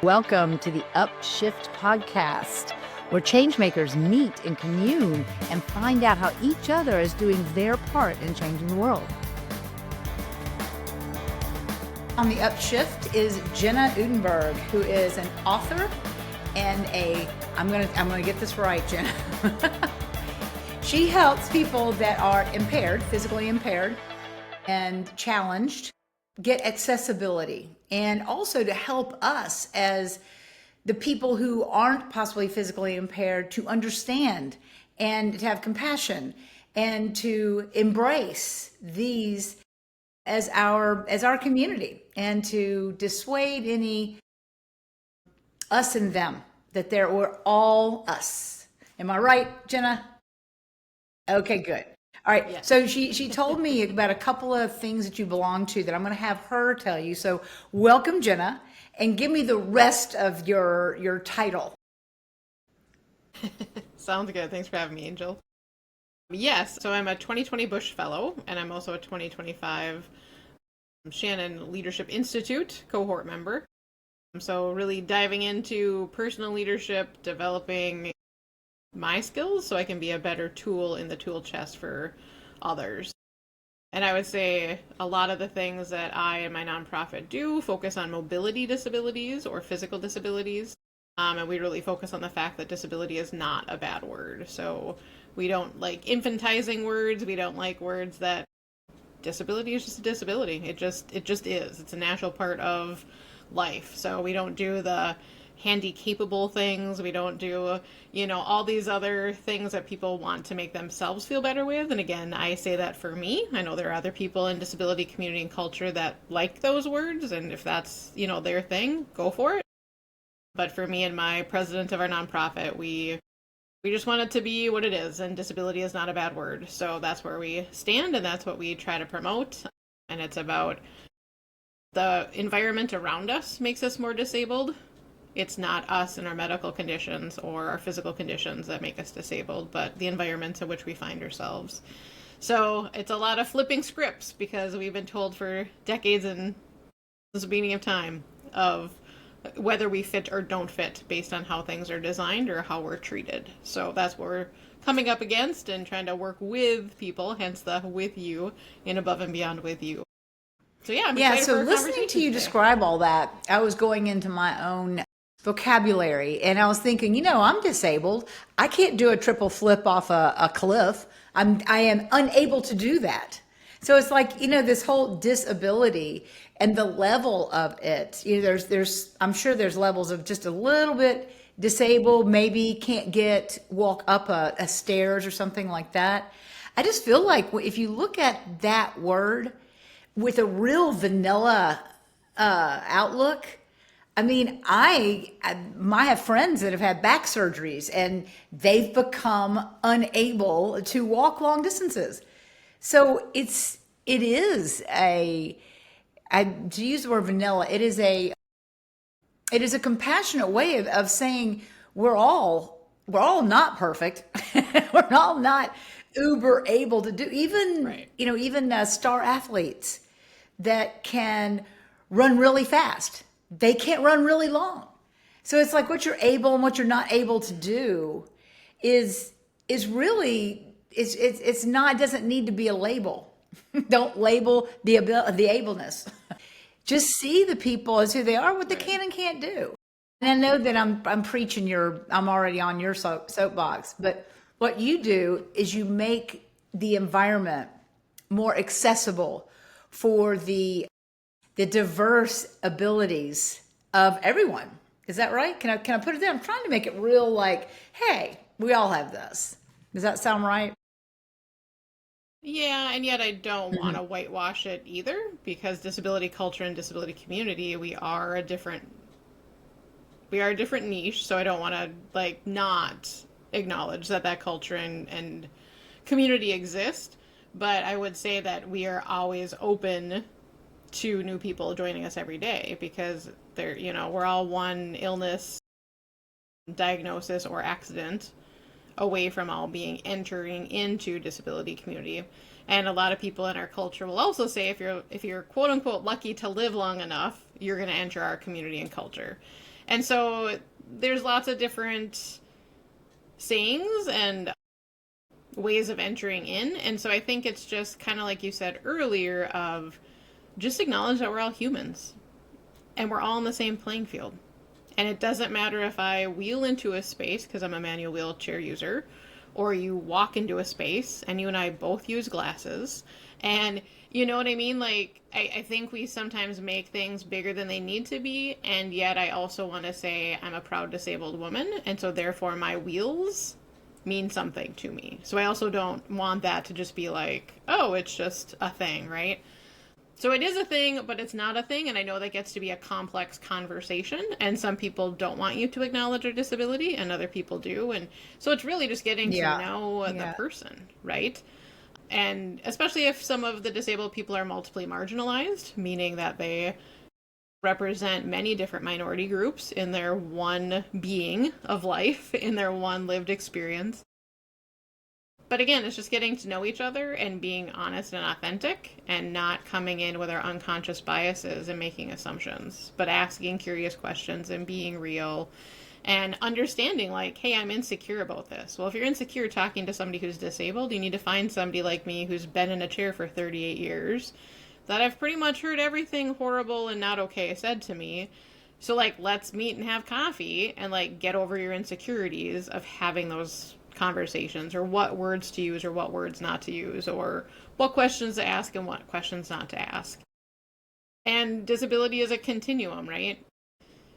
Welcome to the Upshift podcast, where changemakers meet and commune and find out how each other is doing their part in changing the world. On the Upshift is Jenna Udenberg, who is an author and I'm gonna get this right, Jenna. She helps people that are impaired, physically impaired and challenged, get accessibility, and also to help us as the people who aren't possibly physically impaired to understand and to have compassion and to embrace these as our community, and to dissuade any us and them, that we're all us. Am I right, Jenna? Okay, good. All right. Yes. So she told me about a couple of things that you belong to that I'm going to have her tell you. So welcome, Jenna, and give me the rest of your title. Sounds good. Thanks for having me, Angel. Yes, so I'm a 2020 Bush Fellow, and I'm also a 2025 Shannon Leadership Institute cohort member. So really diving into personal leadership, developing my skills so I can be a better tool in the tool chest for others. And I would say a lot of the things that I and my nonprofit do focus on mobility disabilities or physical disabilities. And we really focus on the fact that disability is not a bad word. So we don't like infantizing words. We don't like words that disability is just a disability. It just is. It's a natural part of life. So we don't do the handy capable things. We don't do, all these other things that people want to make themselves feel better with. And again, I say that for me. I know there are other people in disability community and culture that like those words. And if that's, their thing, go for it. But for me and my president of our nonprofit, we just want it to be what it is. And disability is not a bad word. So that's where we stand, and that's what we try to promote. And it's about the environment around us makes us more disabled. It's not us and our medical conditions or our physical conditions that make us disabled, but the environments in which we find ourselves. So it's a lot of flipping scripts, because we've been told for decades and since the beginning of time of whether we fit or don't fit based on how things are designed or how we're treated. So that's what we're coming up against and trying to work with people, hence the with you and above and beyond with you. So yeah, I'm excited So for our listening to conversation you today. describe all that, I was going into my own vocabulary, and I was thinking, I'm disabled. I can't do a triple flip off a cliff. I am unable to do that. So it's like, this whole disability and the level of it, I'm sure there's levels of just a little bit disabled, maybe can't walk up a stairs or something like that. I just feel like if you look at that word with a real vanilla outlook, I mean, I have friends that have had back surgeries and they've become unable to walk long distances. So it is to use the word vanilla, it is a compassionate way of saying we're all not perfect. We're all not uber able to do, even, Right. Even star athletes that can run really fast. They can't run really long. So it's like what you're able and what you're not able to do is really, it's not, it doesn't need to be a label. Don't label the ableness. Just see the people as who they are, what they can and can't do. And I know that I'm preaching I'm already on your soapbox, but what you do is you make the environment more accessible for the diverse abilities of everyone. Is that right? Can I put it there? I'm trying to make it real, like, hey, we all have this. Does that sound right? Yeah, and yet I don't want to whitewash it either, because disability culture and disability community, we are a different niche, so I don't want to not acknowledge that culture and community exist. But I would say that we are always open to new people joining us every day, because we're all one illness, diagnosis, or accident away from all being entering into disability community. And a lot of people in our culture will also say if you're quote unquote lucky to live long enough, you're going to enter our community and culture. And so there's lots of different sayings and ways of entering in. And so I think it's just kind of like you said earlier of just acknowledge that we're all humans and we're all in the same playing field. And it doesn't matter if I wheel into a space because I'm a manual wheelchair user, or you walk into a space and you and I both use glasses. And you know what I mean? Like, I think we sometimes make things bigger than they need to be. And yet I also want to say I'm a proud disabled woman. And so therefore my wheels mean something to me. So I also don't want that to just be like, oh, it's just a thing, right? So it is a thing, but it's not a thing. And I know that gets to be a complex conversation. And some people don't want you to acknowledge their disability and other people do. And so it's really just getting to know the person, right? And especially if some of the disabled people are multiply marginalized, meaning that they represent many different minority groups in their one being of life, in their one lived experience. But again, it's just getting to know each other and being honest and authentic and not coming in with our unconscious biases and making assumptions, but asking curious questions and being real and understanding like, hey, I'm insecure about this. Well, if you're insecure talking to somebody who's disabled, you need to find somebody like me who's been in a chair for 38 years that I've pretty much heard everything horrible and not okay said to me. So like, let's meet and have coffee and like get over your insecurities of having those conversations, or what words to use or what words not to use, or what questions to ask and what questions not to ask. And disability is a continuum, right?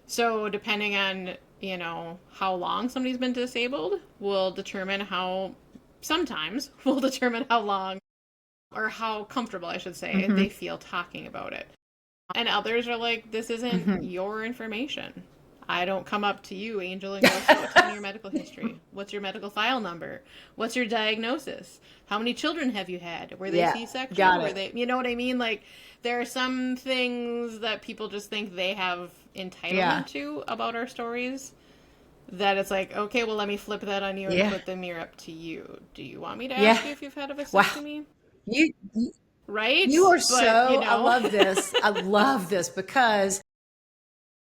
So depending on, you know, how long somebody's been disabled will determine how, sometimes will determine how long or how comfortable, I should say, they feel talking about it. And others are like, this isn't your information. I don't come up to you, Angel, and go, so tell me your medical history. What's your medical file number? What's your diagnosis? How many children have you had? Were they C-section? Were they, you know what I mean? Like, there are some things that people just think they have entitlement to about our stories that it's like, okay, well, let me flip that on you and put the mirror up to you. Do you want me to ask you if you've had a vasectomy? You, right? you are but, so, you know. I love this. I love this because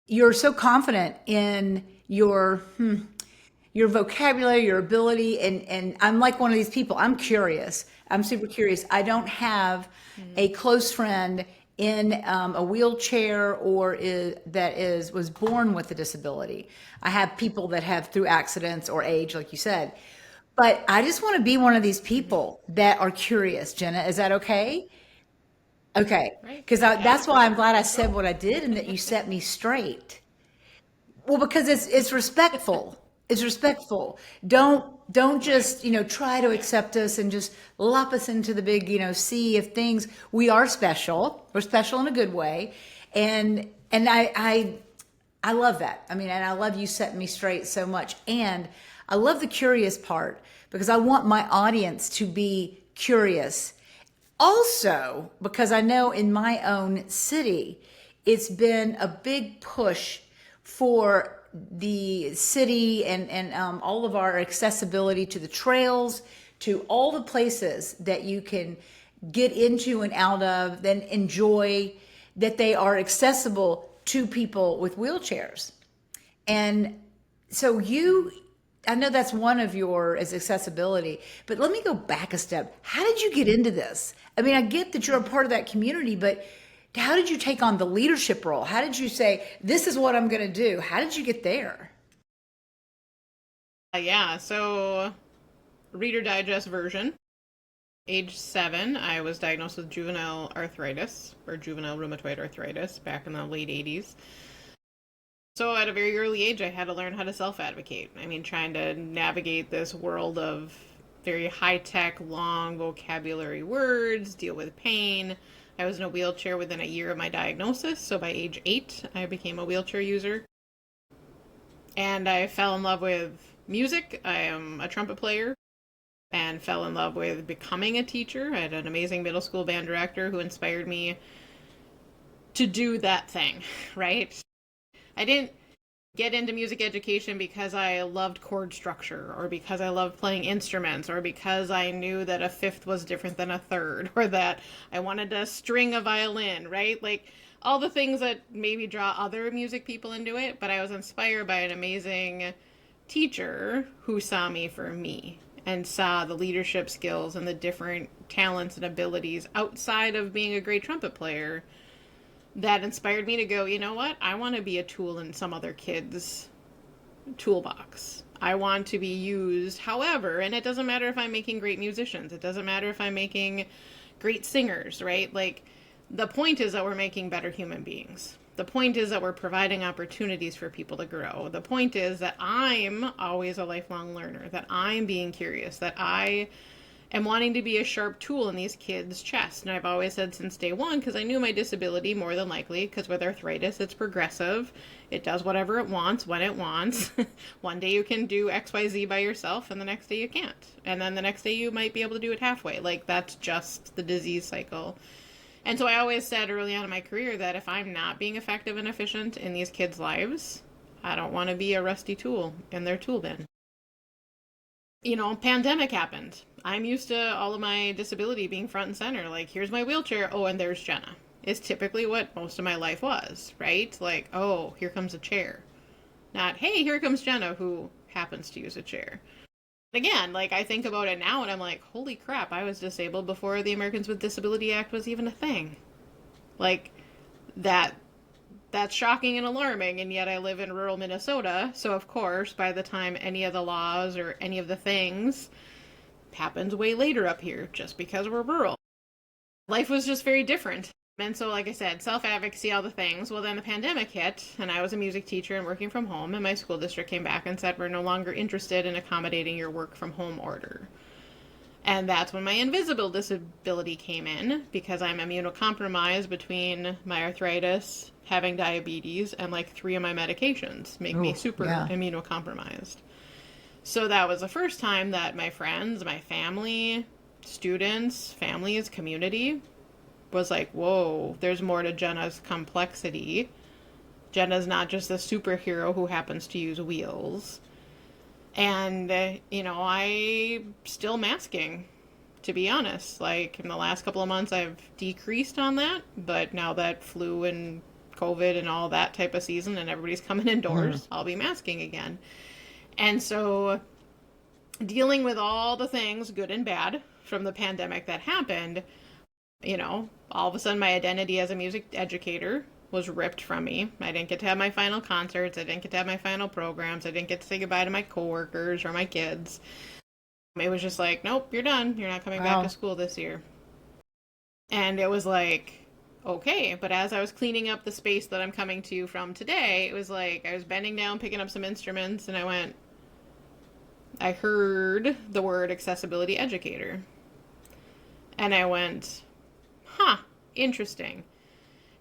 you're so confident in your vocabulary, your ability, and I'm like one of these people. I'm curious. I'm super curious. I don't have a close friend in a wheelchair or was born with a disability. I have people that have through accidents or age, like you said. But I just want to be one of these people that are curious. Jenna, is that okay? Okay, Right. because that's why I'm glad I said what I did and that you set me straight. Well, because it's respectful. It's respectful. Don't just, try to accept us and just lop us into the big, sea of things. We are special. We're special in a good way. And I love that. I mean, and I love you setting me straight so much. And I love the curious part because I want my audience to be curious. Also, because I know in my own city, it's been a big push for the city and all of our accessibility to the trails, to all the places that you can get into and out of, then enjoy, that they are accessible to people with wheelchairs. And so I know that's one of your is accessibility, but let me go back a step. How did you get into this? I mean, I get that you're a part of that community, but how did you take on the leadership role? How did you say, this is what I'm going to do? How did you get there? So Reader Digest version. Age 7, I was diagnosed with juvenile arthritis or juvenile rheumatoid arthritis back in the late 80s. So at a very early age, I had to learn how to self-advocate. I mean, trying to navigate this world of very high-tech, long vocabulary words, deal with pain. I was in a wheelchair within a year of my diagnosis, so by age 8, I became a wheelchair user. And I fell in love with music. I am a trumpet player and fell in love with becoming a teacher. I had an amazing middle school band director who inspired me to do that thing, right? I didn't get into music education because I loved chord structure or because I loved playing instruments or because I knew that a fifth was different than a third or that I wanted to string a violin, right? Like all the things that maybe draw other music people into it, but I was inspired by an amazing teacher who saw me for me and saw the leadership skills and the different talents and abilities outside of being a great trumpet player that inspired me to go, you know what? I want to be a tool in some other kid's toolbox. I want to be used however, and it doesn't matter if I'm making great musicians. It doesn't matter if I'm making great singers, right? Like, the point is that we're making better human beings. The point is that we're providing opportunities for people to grow. The point is that I'm always a lifelong learner, that I'm being curious, that I am wanting to be a sharp tool in these kids' chests. And I've always said since day one, because I knew my disability more than likely, because with arthritis, it's progressive. It does whatever it wants, when it wants. One day you can do XYZ by yourself, and the next day you can't. And then the next day you might be able to do it halfway. Like, that's just the disease cycle. And so I always said early on in my career that if I'm not being effective and efficient in these kids' lives, I don't want to be a rusty tool in their tool bin. You know, pandemic happened. I'm used to all of my disability being front and center. Like, here's my wheelchair. Oh, and there's Jenna. Is typically what most of my life was, right? Like, oh, here comes a chair. Not, hey, here comes Jenna, who happens to use a chair. Again, like, I think about it now and I'm like, holy crap, I was disabled before the Americans with Disability Act was even a thing. Like, that's shocking and alarming, and yet I live in rural Minnesota, so of course, by the time any of the laws or any of the things happens way later up here, just because we're rural. Life was just very different. And so, like I said, self-advocacy, all the things. Well, then the pandemic hit, and I was a music teacher and working from home, and my school district came back and said, we're no longer interested in accommodating your work from home order. And that's when my invisible disability came in, because I'm immunocompromised between my arthritis, having diabetes, and like 3 of my medications make me super immunocompromised. So that was the first time that my friends, my family, students, families, community was like, whoa, there's more to Jenna's complexity. Jenna's not just a superhero who happens to use wheels. And, you know, I'm still masking, to be honest. Like, in the last couple of months, I've decreased on that. But now that flu and COVID and all that type of season and everybody's coming indoors, I'll be masking again. And so dealing with all the things, good and bad, from the pandemic that happened, you know, all of a sudden my identity as a music educator was ripped from me. I didn't get to have my final concerts. I didn't get to have my final programs. I didn't get to say goodbye to my coworkers or my kids. It was just like, nope, you're done. You're not coming back to school this year. And it was like, okay. But as I was cleaning up the space that I'm coming to you from today, it was like I was bending down, picking up some instruments, and I heard the word accessibility educator. And I went, huh, interesting.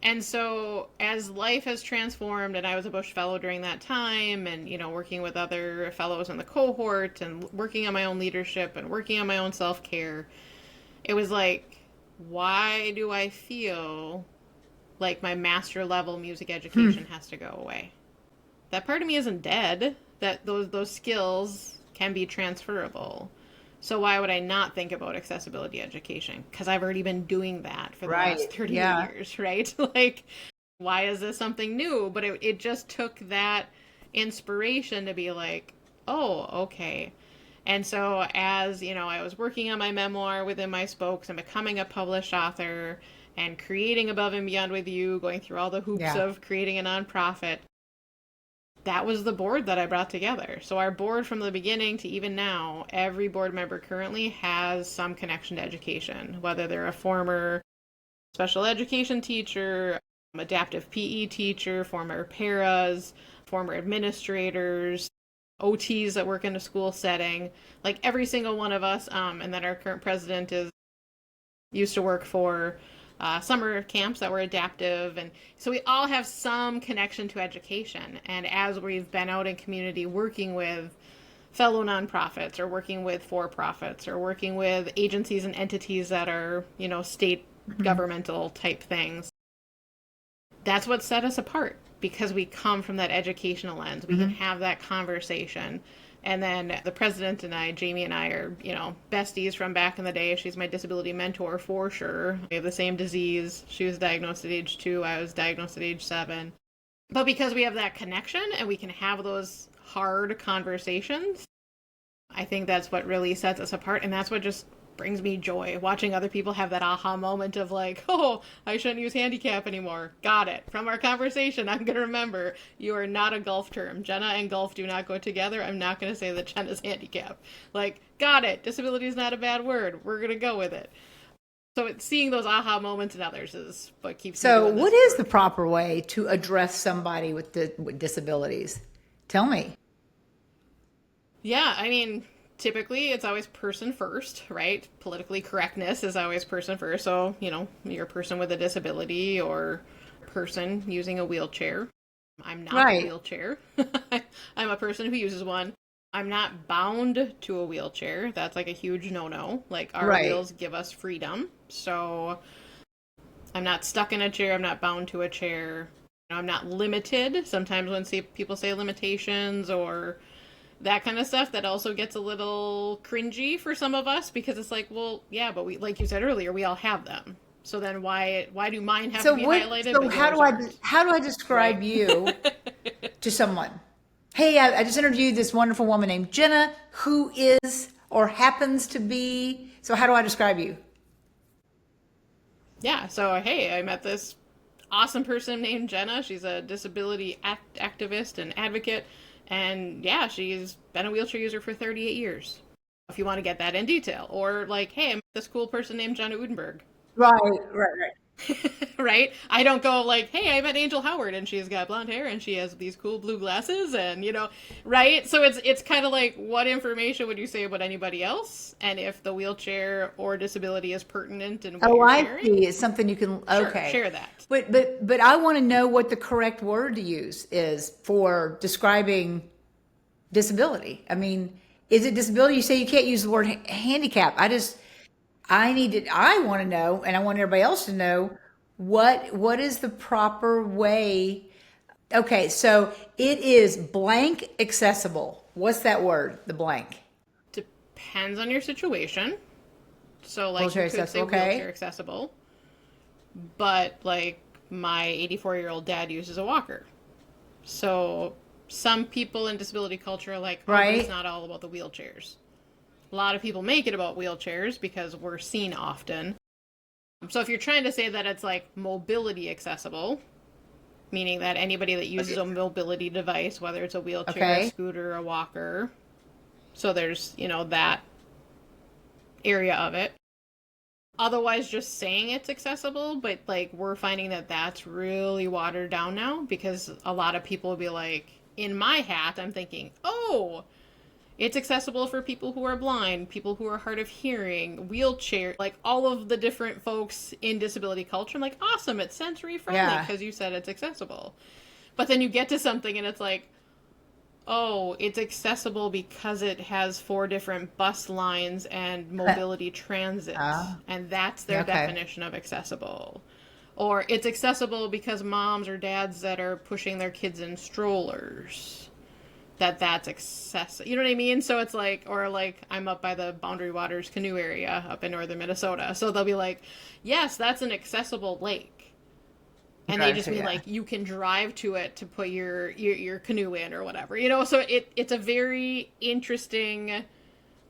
And so as life has transformed, and I was a Bush Fellow during that time, and, you know, working with other fellows in the cohort and working on my own leadership and working on my own self-care, it was like, why do I feel like my master level music education has to go away? That part of me isn't dead, that those skills can be transferable. So why would I not think about accessibility education? Because I've already been doing that for the last 30 years, right? Like, why is this something new? But it just took that inspiration to be like, oh, okay. And so as, you know, I was working on my memoir within my spokes and becoming a published author and creating Above and Beyond with You, going through all the hoops of creating a nonprofit, that was the board that I brought together. So our board from the beginning to even now, every board member currently has some connection to education, whether they're a former special education teacher, adaptive PE teacher, former paras, former administrators, OTs that work in a school setting. Like every single one of us, and then our current president used to work for summer camps that were adaptive. And so we all have some connection to education. And as we've been out in community working with fellow nonprofits or working with for-profits or working with agencies and entities that are, you know, state governmental type things, that's what set us apart, because we come from that educational lens. We can have that conversation And then the president and I, Jamie and I, are, besties from back in the day. She's my disability mentor for sure. We have the same disease. She was diagnosed at age 2. I was diagnosed at age 7. But because we have that connection and we can have those hard conversations, I think that's what really sets us apart. And that's what just brings me joy, watching other people have that aha moment of like, oh, I shouldn't use handicap anymore. Got it. From our conversation, I'm going to remember you are not a golf term. Jenna and golf do not go together. I'm not going to say that Jenna's handicap. Like, got it. Disability is not a bad word. We're going to go with it. So it's seeing those aha moments in others is what keeps me doing this what is the proper way to address somebody with disabilities? Tell me. Yeah, I mean, typically it's always person first, right? Politically correctness is always person first. So, you're a person with a disability or person using a wheelchair. I'm not a wheelchair. I'm a person who uses one. I'm not bound to a wheelchair. That's like a huge no-no. Like our wheels give us freedom. So I'm not stuck in a chair. I'm not bound to a chair. I'm not limited. Sometimes when people say limitations or that kind of stuff, that also gets a little cringy for some of us because it's like, well, yeah, but we, like you said earlier, we all have them. So then why do mine have to be highlighted? So how do I describe you to someone? Hey, I just interviewed this wonderful woman named Jenna who is or happens to be. So how do I describe you? Yeah. So, hey, I met this awesome person named Jenna. She's a disability activist and advocate. And yeah, she's been a wheelchair user for 38 years. If you want to get that in detail. Or like, hey, I met this cool person named Jenna Udenberg. Right. Right? I don't go like, hey, I met Angel Howard and she's got blonde hair and she has these cool blue glasses and, right? So it's kind of like, what information would you say about anybody else? And if the wheelchair or disability is pertinent in what you're sharing. I see. It's something you can, okay. Sure, share that. But I want to know what the correct word to use is for describing disability. I mean, is it disability? You say you can't use the word handicap. I want to know, and I want everybody else to know what is the proper way. Okay, so it is blank accessible. What's that word? The blank. Depends on your situation. So like Wheelchair you could say accessible, okay. wheelchair accessible, but like my 84-year-old dad uses a walker. So some people in disability culture are like, oh, but it's not all about the wheelchairs. A lot of people make it about wheelchairs because we're seen often. So if you're trying to say that it's like mobility accessible, meaning that anybody that uses a mobility device, whether it's a wheelchair, a scooter, a walker, so there's, that area of it. Otherwise, just saying it's accessible, but like we're finding that that's really watered down now because a lot of people will be like, in my hat, I'm thinking, oh, it's accessible for people who are blind, people who are hard of hearing, wheelchair, like all of the different folks in disability culture. I'm like, awesome, it's sensory friendly because you said it's accessible. But then you get to something and it's like, oh, it's accessible because it has 4 different bus lines and mobility transit. And that's their definition of accessible. Or it's accessible because moms or dads that are pushing their kids in strollers. That's accessible. You know what I mean? So it's like, or like I'm up by the Boundary Waters canoe area up in northern Minnesota. So they'll be like, yes, that's an accessible lake. And they just mean like you can drive to it to put your canoe in or whatever. So it's a very interesting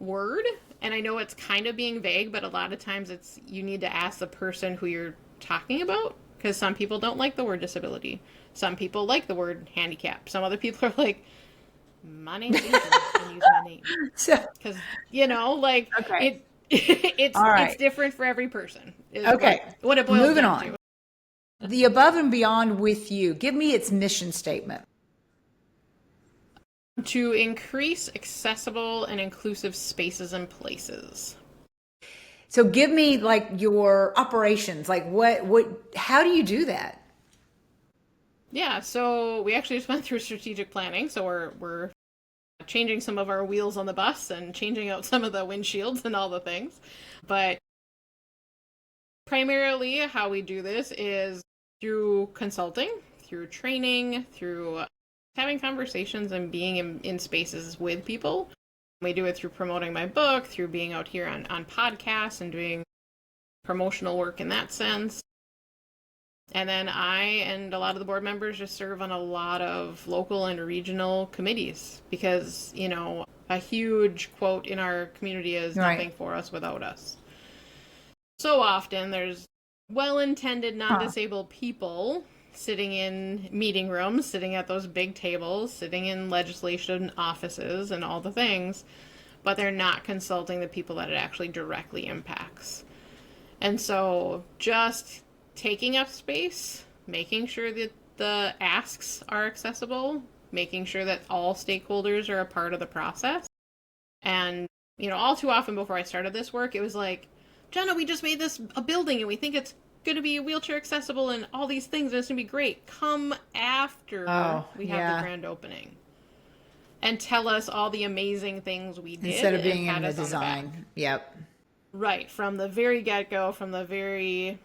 word. And I know it's kind of being vague, but a lot of times you need to ask the person who you're talking about. Because some people don't like the word disability. Some people like the word handicap. Some other people are like, my name's Angel, and use my name. Because, it's different for every person. Okay. What it boils Moving down on. to. The above and beyond with you. Give me its mission statement. To increase accessible and inclusive spaces and places. So give me like your operations. Like how do you do that? Yeah, so we actually just went through strategic planning. So we're changing some of our wheels on the bus and changing out some of the windshields and all the things. But primarily how we do this is through consulting, through training, through having conversations and being in spaces with people. We do it through promoting my book, through being out here on podcasts and doing promotional work in that sense. And then I and a lot of the board members just serve on a lot of local and regional committees because, a huge quote in our community is nothing for us without us. So often there's well-intended non-disabled people sitting in meeting rooms, sitting at those big tables, sitting in legislation offices and all the things, but they're not consulting the people that it actually directly impacts. And so just taking up space, making sure that the asks are accessible, making sure that all stakeholders are a part of the process. And, all too often before I started this work, it was like, Jenna, we just made a building and we think it's going to be wheelchair accessible and all these things and it's going to be great. Come after we have the grand opening and tell us all the amazing things we did. Instead of being in the design. Yep. Right. From the very get-go, from the very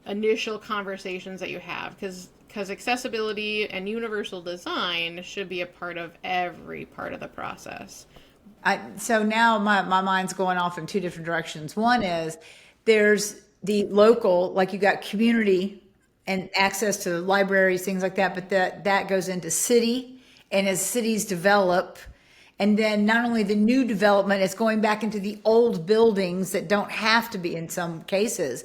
initial conversations that you have, because accessibility and universal design should be a part of every part of the process. So now my mind's going off in two different directions. One is there's the local, like you got community and access to libraries, things like that, but that goes into city, and as cities develop, and then not only the new development, it's going back into the old buildings that don't have to be, in some cases,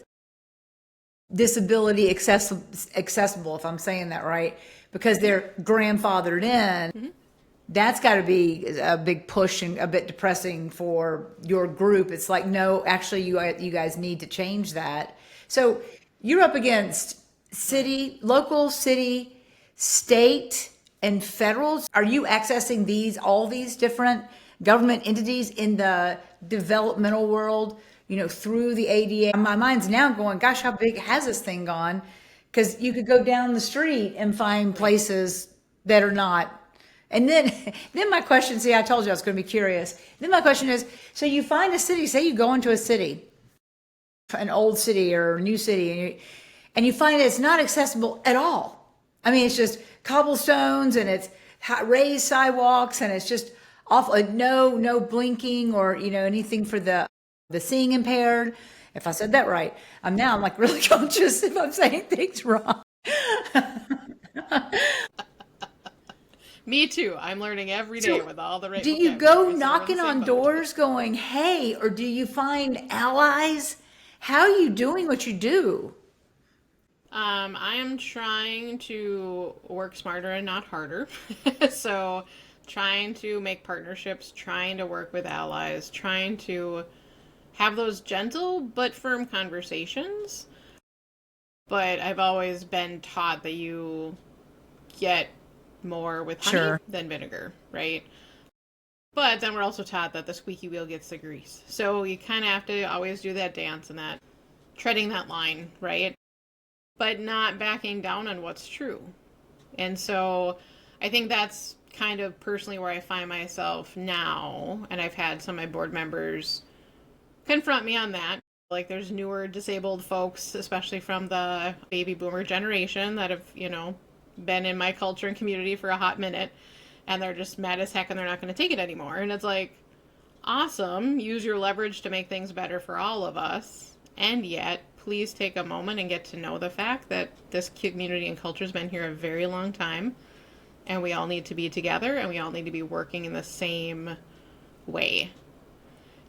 disability accessible, if I'm saying that right, because they're grandfathered in. Mm-hmm. That's got to be a big push and a bit depressing for your group. It's like, no, actually, you guys need to change that. So you're up against local, city, state, and federal. Are you accessing all these different government entities in the developmental world, through the ADA? My mind's now going, gosh, how big has this thing gone? Because you could go down the street and find places that are not. And then my question, I told you I was going to be curious. Then my question is, so you find a city, say you go into a city, an old city or a new city, and you find it's not accessible at all. I mean, it's just cobblestones and it's raised sidewalks and it's just awful. No blinking or, anything for the seeing impaired. If I said that right, I'm like really conscious if I'm saying things wrong. Me too. I'm learning every day with all the right. Do you go knocking on doors going, hey, or do you find allies? How are you doing what you do? I am trying to work smarter and not harder. So trying to make partnerships, trying to work with allies, trying to have those gentle but firm conversations. But I've always been taught that you get more with honey than vinegar, right? But then we're also taught that the squeaky wheel gets the grease. So you kind of have to always do that dance and that treading that line, right? But not backing down on what's true. And so I think that's kind of personally where I find myself now. And I've had some of my board members confront me on that. Like there's newer disabled folks, especially from the baby boomer generation that have, been in my culture and community for a hot minute, and they're just mad as heck and they're not going to take it anymore. And it's like, awesome, use your leverage to make things better for all of us, and yet please take a moment and get to know the fact that this community and culture has been here a very long time, and we all need to be together and we all need to be working in the same way.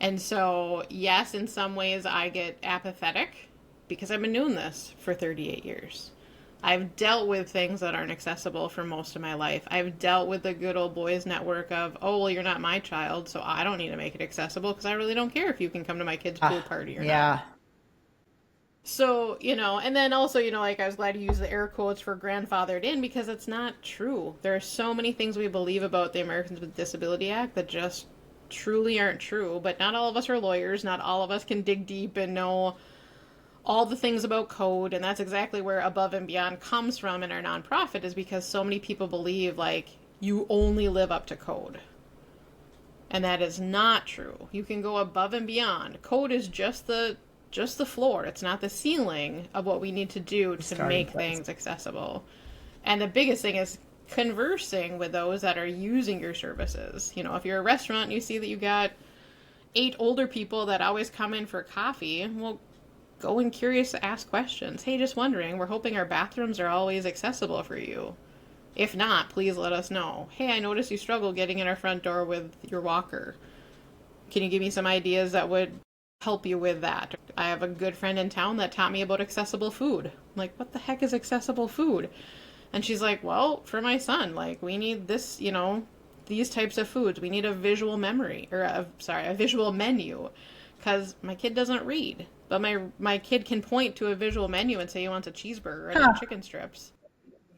And so yes, in some ways I get apathetic because I've been doing this for 38 years. I've dealt with things that aren't accessible for most of my life. I've dealt with the good old boys network of, oh, well, you're not my child, so I don't need to make it accessible because I really don't care if you can come to my kid's pool party or not. So, and then also, like I was glad to use the air quotes for grandfathered in because it's not true. There are so many things we believe about the Americans with Disability Act that just truly aren't true. But not all of us are lawyers. Not all of us can dig deep and know all the things about code, and that's exactly where Above and Beyond comes from in our nonprofit, is because so many people believe like you only live up to code. And that is not true. You can go above and beyond. Code is just the floor. It's not the ceiling of what we need to do to make things accessible. And the biggest thing is conversing with those that are using your services. You know, if you're a restaurant and you see that you got 8 older people that always come in for coffee, well, go and curious ask questions. Hey, just wondering, we're hoping our bathrooms are always accessible for you. If not, please let us know. Hey, I noticed you struggle getting in our front door with your walker. Can you give me some ideas that would help you with that? I have a good friend in town that taught me about accessible food. I'm like, what the heck is accessible food? And she's like, well, for my son, like, we need this, you know, these types of foods. We need a visual memory, or a visual menu, because my kid doesn't read. But my kid can point to a visual menu and say he wants a cheeseburger and chicken strips.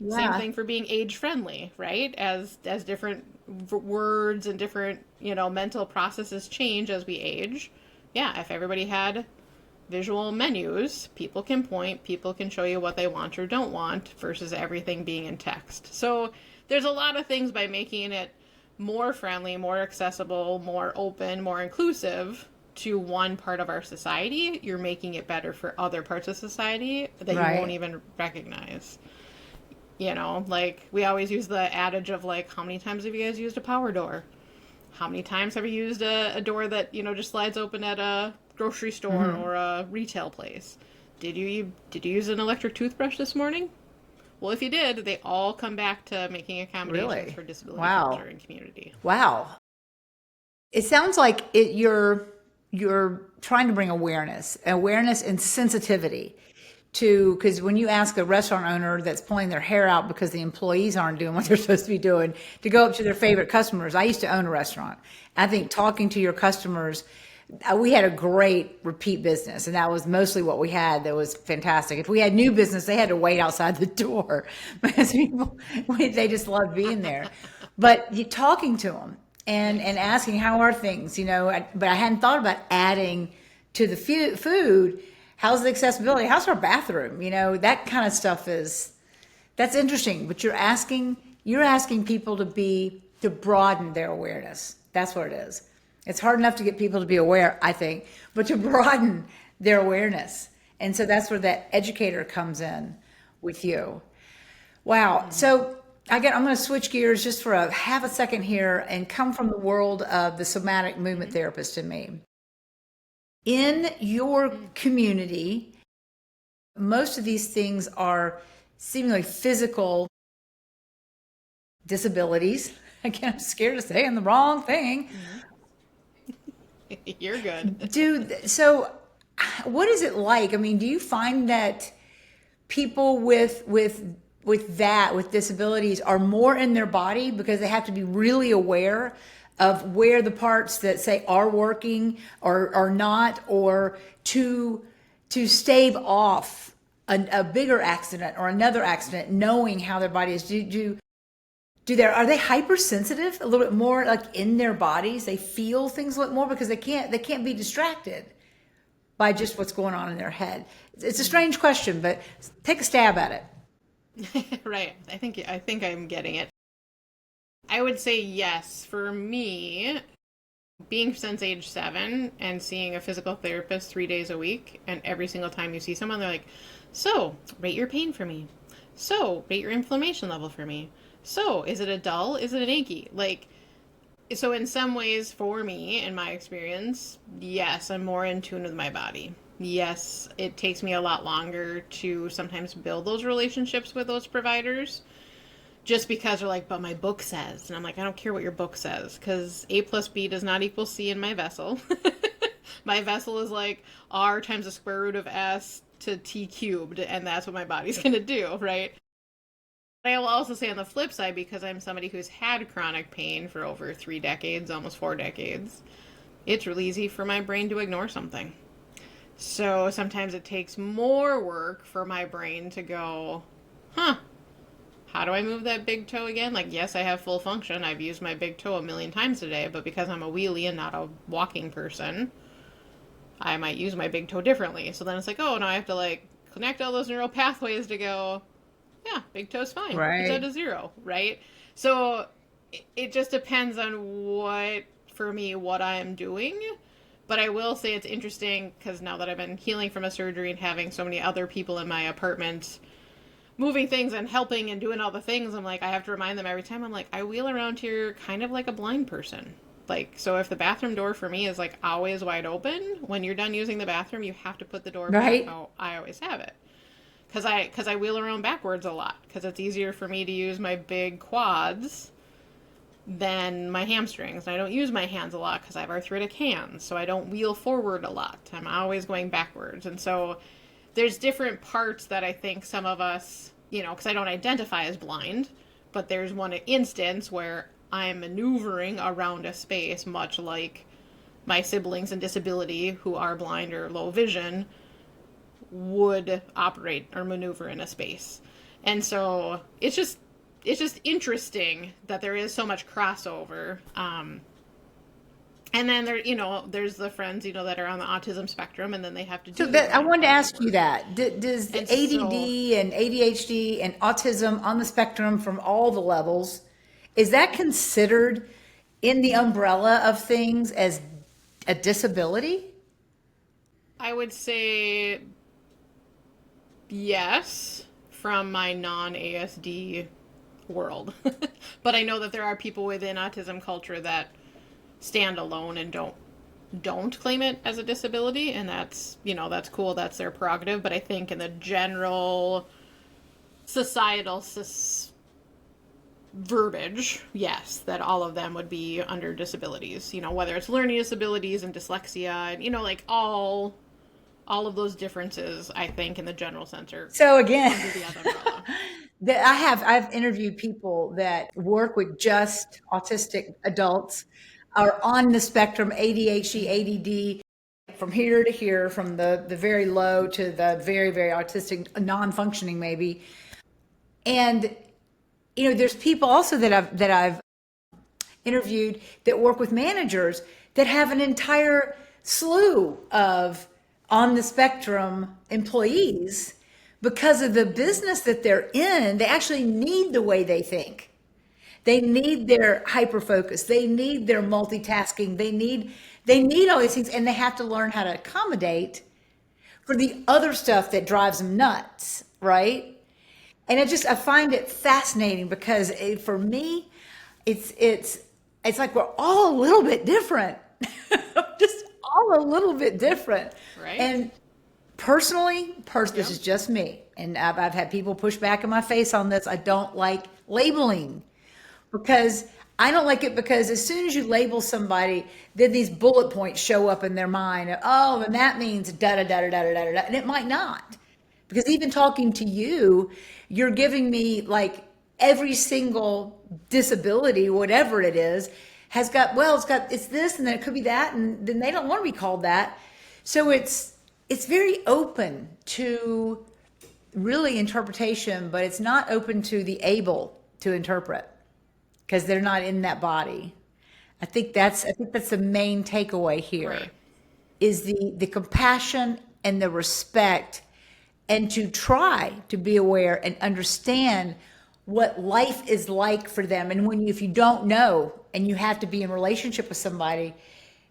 Same Yeah. thing for being age friendly, right? As different words and different, you know, mental processes change as we age. Yeah, if everybody had visual menus, people can point, people can show you what they want or don't want versus everything being in text. So there's a lot of things by making it more friendly, more accessible, more open, more inclusive to one part of our society. You're making it better for other parts of society that you won't even recognize. You know, like we always use the adage of like, how many times have you guys used a power door? How many times have you used a door that, you know, just slides open at a grocery store or a retail place? Did you use an electric toothbrush this morning? Well, if you did, they all come back to making accommodations for disability culture and community. Wow. It sounds like you're trying to bring awareness and sensitivity to, because when you ask a restaurant owner that's pulling their hair out because the employees aren't doing what they're supposed to be doing, to go up to their favorite customers. I used to own a restaurant. I think talking to your customers, we had a great repeat business, and that was mostly what we had. That was fantastic. If we had new business, they had to wait outside the door because people, they just loved being there. But you talking to them and asking, how are things, you know, but I hadn't thought about adding to the food. How's the accessibility? How's our bathroom? You know, that kind of stuff that's interesting. But you're asking people to broaden their awareness. That's what it is. It's hard enough to get people to be aware, I think, but to broaden their awareness. And so that's where that educator comes in with you. Wow. So I'm going to switch gears just for a half a second here and come from the world of the somatic movement therapist in me. In your community, most of these things are seemingly physical disabilities. Again, I'm scared of saying the wrong thing. You're good. So what is it like? I mean, do you find that people with disabilities are more in their body because they have to be really aware of where the parts that say are working or are not, or to stave off a bigger accident or another accident, knowing how their body is? Are they hypersensitive a little bit more, like in their bodies? They feel things a little more because they can't be distracted by just what's going on in their head. It's a strange question, but take a stab at it. Right. I think I'm getting it. I would say yes. For me, being since age 7 and seeing a physical therapist 3 days a week, and every single time you see someone, they're like, so, rate your pain for me. So, rate your inflammation level for me. So, is it a dull? Is it an achy? Like, so in some ways, for me, in my experience, yes, I'm more in tune with my body. Yes, it takes me a lot longer to sometimes build those relationships with those providers, just because they're like, but my book says. And I'm like, I don't care what your book says, because A plus B does not equal C in my vessel. My vessel is like R times the square root of S to T cubed, and that's what my body's going to do, right? I will also say on the flip side, because I'm somebody who's had chronic pain for over 3 decades, almost 4 decades, it's really easy for my brain to ignore something. So sometimes it takes more work for my brain to go, how do I move that big toe again? Like, yes, I have full function. I've used my big toe a million times today, but because I'm a wheelie and not a walking person, I might use my big toe differently. So then it's like, oh, now I have to like connect all those neural pathways to go, yeah, big toe's fine. Right. Big toe to 0, right? So it just depends on what I'm doing. But I will say it's interesting because now that I've been healing from a surgery and having so many other people in my apartment, moving things and helping and doing all the things, I'm like, I have to remind them every time. I'm like, I wheel around here kind of like a blind person. Like, so if the bathroom door for me is like always wide open, when you're done using the bathroom, you have to put the door back Right? how I always have it. Because I wheel around backwards a lot. Because it's easier for me to use my big quads than my hamstrings. And I don't use my hands a lot because I have arthritic hands. So I don't wheel forward a lot. I'm always going backwards. And so there's different parts that I think some of us, because I don't identify as blind, but there's one instance where I'm maneuvering around a space much like my siblings in disability who are blind or low vision would operate or maneuver in a space. And so it's just interesting that there is so much crossover. And then there's the friends, that are on the autism spectrum, and then they have to do. So that, I wanted to ask you that. Does the And ADD and ADHD and autism on the spectrum from all the levels, is that considered in the umbrella of things as a disability? I would say yes, from my non-ASD world. But I know that there are people within autism culture that stand alone and don't claim it as a disability, and that's cool, that's their prerogative. But I think in the general societal verbiage, yes, that all of them would be under disabilities, whether it's learning disabilities and dyslexia and like all of those differences, I think in the general sense are So again, under the other umbrella. I've interviewed people that work with just autistic adults, are on the spectrum, ADHD, ADD, from here to here, from the very low to the very, very autistic, non-functioning maybe. And, there's people also that I've interviewed that work with managers that have an entire slew of on the spectrum employees because of the business that they're in. They actually need the way they think. They need their hyper focus. They need their multitasking. They need all these things, and they have to learn how to accommodate for the other stuff that drives them nuts, right? And I find it fascinating because for me, it's like we're all a little bit different, just all a little bit different, Right. And personally, this is just me, and I've had people push back in my face on this. I don't like labeling. Because I don't like it, because as soon as you label somebody, then these bullet points show up in their mind. Oh, and that means da da da da da da da, and it might not. Because even talking to you, you're giving me like every single disability, whatever it is, it's this, and then it could be that, and then they don't want to be called that. So it's very open to really interpretation, but it's not open to the able to interpret, because they're not in that body. I think that's the main takeaway here, Right. is the compassion and the respect, and to try to be aware and understand what life is like for them. And if you don't know and you have to be in relationship with somebody,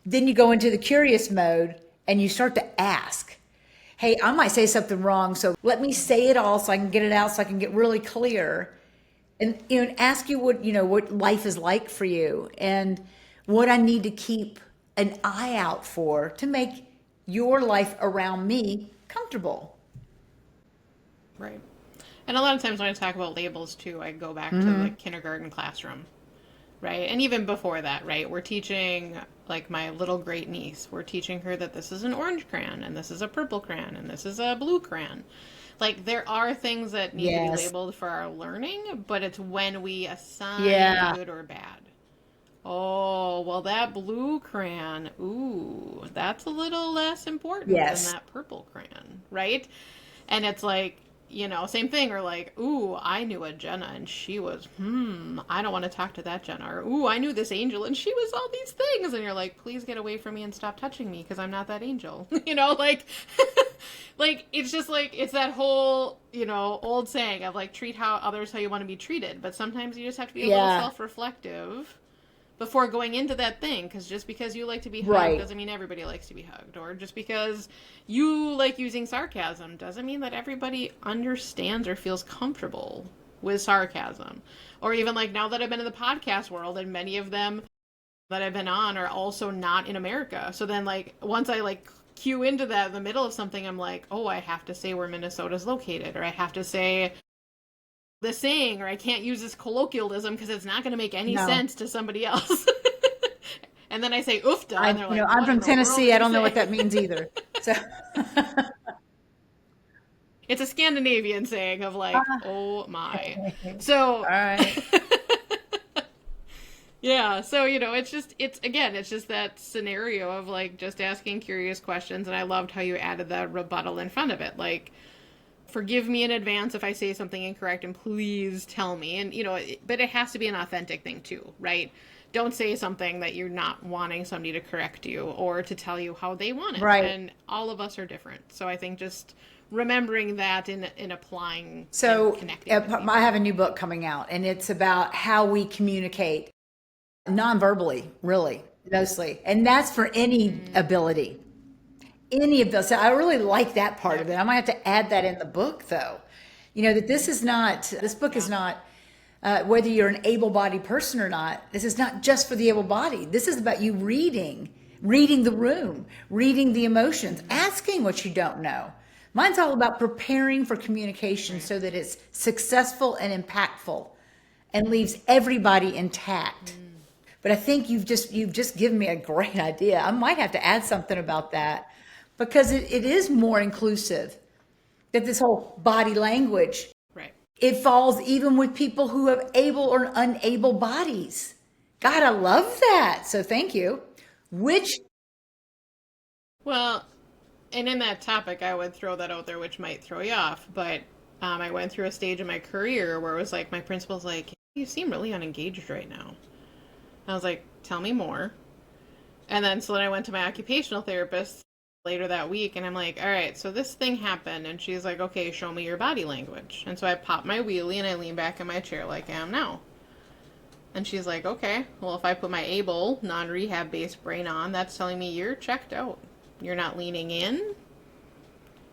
then you go into the curious mode and you start to ask, hey, I might say something wrong, so let me say it all so I can get it out, so I can get really clear. And ask you what life is like for you, and what I need to keep an eye out for to make your life around me comfortable. Right. And a lot of times when I talk about labels too, I go back to like kindergarten classroom, right? And even before that, right? We're teaching, like my little great niece, we're teaching her that this is an orange crayon, and this is a purple crayon, and this is a blue crayon. Like, there are things that need to be labeled for our learning, but it's when we assign good or bad. Oh, well, that blue crayon, ooh, that's a little less important than that purple crayon, right? And it's like, same thing. Or like, ooh, I knew a Jenna, and she was, I don't want to talk to that Jenna. Or, ooh, I knew this Angel, and she was all these things. And you're like, please get away from me and stop touching me, because I'm not that Angel. Like, like, it's just like, it's that whole, old saying of like, treat others how you want to be treated. But sometimes you just have to be a little self-reflective before going into that thing, because just because you like to be hugged Right. doesn't mean everybody likes to be hugged, or just because you like using sarcasm doesn't mean that everybody understands or feels comfortable with sarcasm. Or even like now that I've been in the podcast world, and many of them that I've been on are also not in America. So then like once I like cue into that in the middle of something, I'm like, oh, I have to say where Minnesota's located, or I have to say the saying, or I can't use this colloquialism because it's not going to make any No. sense to somebody else. And then I say oofda, and they're like, I'm what from in the world Tennessee. did I you don't know what say? that means either. So It's a Scandinavian saying of like, oh my. So, all right. yeah, so it's just that scenario of like just asking curious questions. And I loved how you added the rebuttal in front of it. Like, forgive me in advance if I say something incorrect, and please tell me. And but it has to be an authentic thing too, right? Don't say something that you're not wanting somebody to correct you or to tell you how they want it. Right. And all of us are different. So I think just remembering that in applying So and connecting with people. I have a new book coming out, and it's about how we communicate non-verbally, really, mostly. And that's for any ability. Any of those. So I really like that part of it. I might have to add that in the book, though. That this book is not, whether you're an able-bodied person or not, this is not just for the able-bodied. This is about you reading the room, reading the emotions, asking what you don't know. Mine's all about preparing for communication so that it's successful and impactful and leaves everybody intact. But I think you've just given me a great idea. I might have to add something about that, because it is more inclusive, that this whole body language, Right. it falls even with people who have able or unable bodies. God, I love that. So thank you. Well, and in that topic, I would throw that out there, which might throw you off. But I went through a stage in my career where it was like my principal's like, you seem really unengaged right now. I was like, tell me more. And then so then I went to my occupational therapist later that week, and I'm like, all right, so this thing happened. And she's like, okay, show me your body language. And so I popped my wheelie and I leaned back in my chair like I am now. And she's like, okay, well, if I put my able, non-rehab based brain on, that's telling me you're checked out. You're not leaning in.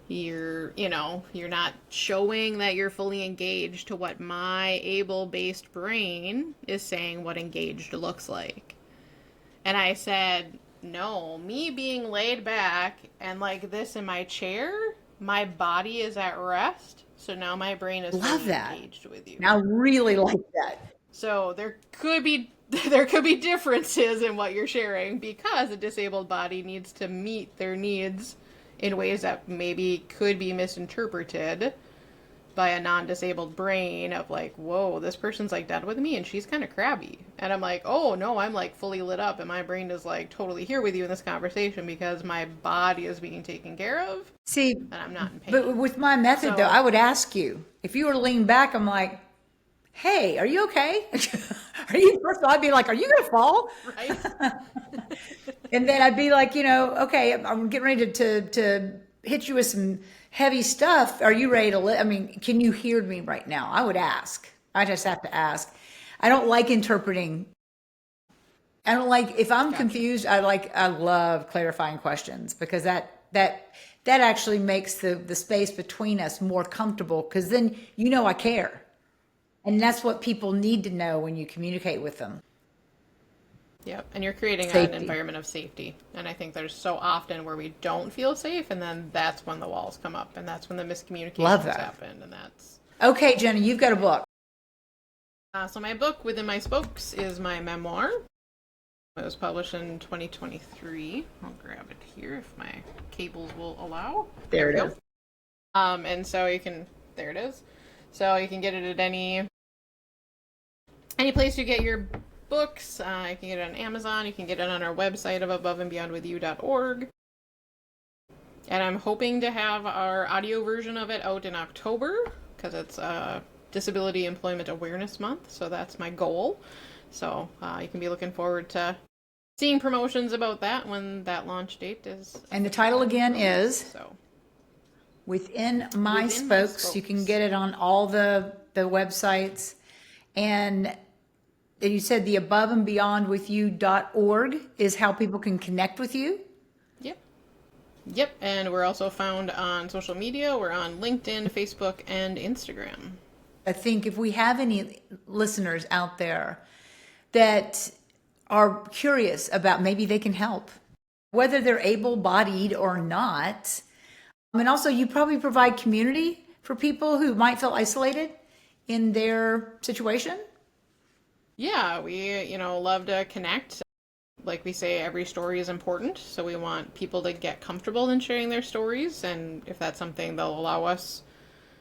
You're not showing that you're fully engaged to what my able-based brain is saying what engaged looks like. And I said, no, me being laid back and like this in my chair, my body is at rest. So now my brain is fully engaged with you. I really like that. So there could be differences in what you're sharing, because a disabled body needs to meet their needs in ways that maybe could be misinterpreted by a non-disabled brain of like, whoa, this person's like dead with me and she's kind of crabby. And I'm like, oh no, I'm like fully lit up and my brain is like totally here with you in this conversation because my body is being taken care of. See, and I'm not in pain. but with my method though, I would ask you, if you were to lean back, I'm like, hey, are you okay? First of all, I'd be like, are you going to fall? Right. And then I'd be like, okay, I'm getting ready to hit you with some heavy stuff. Are you ready to can you hear me right now? I would ask. I just have to ask. I don't like interpreting. I don't like, if I'm confused, I love clarifying questions, because that actually makes the space between us more comfortable, because then I care. And that's what people need to know when you communicate with them. Yep, and you're creating Safety. an environment of safety. And I think there's so often where we don't feel safe, and then that's when the walls come up, and that's when the miscommunications happen, and that's... Okay, Jenna, you've got a book. So my book, Within My Spokes, is my memoir. It was published in 2023. I'll grab it here if my cables will allow. There it is. And so there it is. So you can get it at any place you get your books. You can get it on Amazon. You can get it on our website of aboveandbeyondwithyou.org. And I'm hoping to have our audio version of it out in October, because it's Disability Employment Awareness Month. So that's my goal. So you can be looking forward to seeing promotions about that when that launch date is. And the title again is so Within My Spokes. You can get it on all the websites. And And you said the aboveandbeyondwithyou.org is how people can connect with you? Yep. Yep. And we're also found on social media. We're on LinkedIn, Facebook, and Instagram. I think if we have any listeners out there that are curious about maybe they can help, whether they're able-bodied or not. And also you probably provide community for people who might feel isolated in their situation. Yeah, we, love to connect. Like we say, every story is important. So we want people to get comfortable in sharing their stories. And if that's something they'll allow us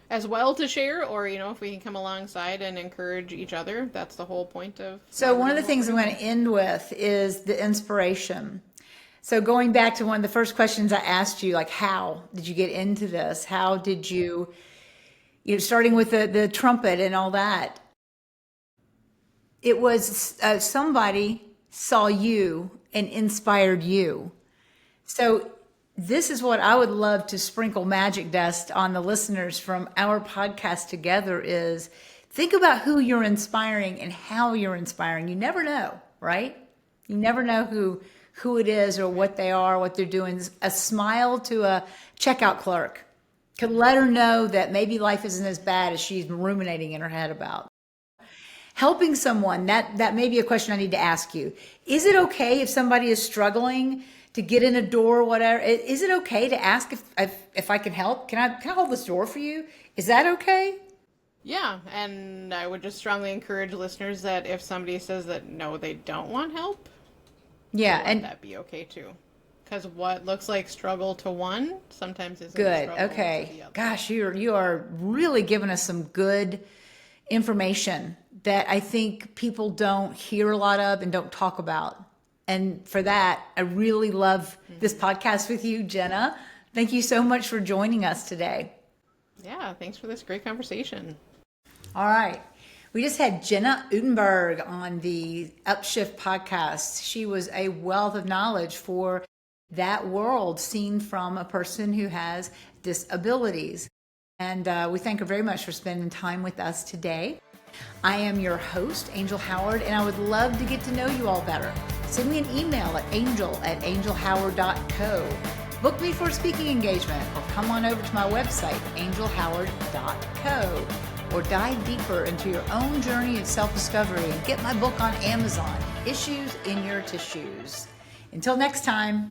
as well to share, or, if we can come alongside and encourage each other, that's the whole point of. So one of the things I'm going to end with is the inspiration. So going back to one of the first questions I asked you, like, how did you get into this? How did you starting with the trumpet and all that? It was somebody saw you and inspired you. So this is what I would love to sprinkle magic dust on the listeners from our podcast together is think about who you're inspiring and how you're inspiring. You never know, right? You never know who it is or what they are, what they're doing. A smile to a checkout clerk could let her know that maybe life isn't as bad as she's ruminating in her head about. Helping someone, that may be a question I need to ask you. Is it okay if somebody is struggling to get in a door or whatever? Is it okay to ask if I can help? Can I hold this door for you? Is that okay? Yeah, and I would just strongly encourage listeners that if somebody says that no, they don't want help, and that be okay too. Because what looks like struggle to one sometimes isn't good. Struggle Okay. To the other. Gosh, you are really giving us some good information that I think people don't hear a lot of and don't talk about. And for that, I really love this podcast with you, Jenna. Thank you so much for joining us today. Yeah, thanks for this great conversation. All right. We just had Jenna Udenberg on the Upshift podcast. She was a wealth of knowledge for that world seen from a person who has disabilities. And we thank her very much for spending time with us today. I am your host, Angel Howard, and I would love to get to know you all better. Send me an email at angel@angelhoward.co. Book me for a speaking engagement or come on over to my website, angelhoward.co, or dive deeper into your own journey of self-discovery and get my book on Amazon, Issues in Your Tissues. Until next time.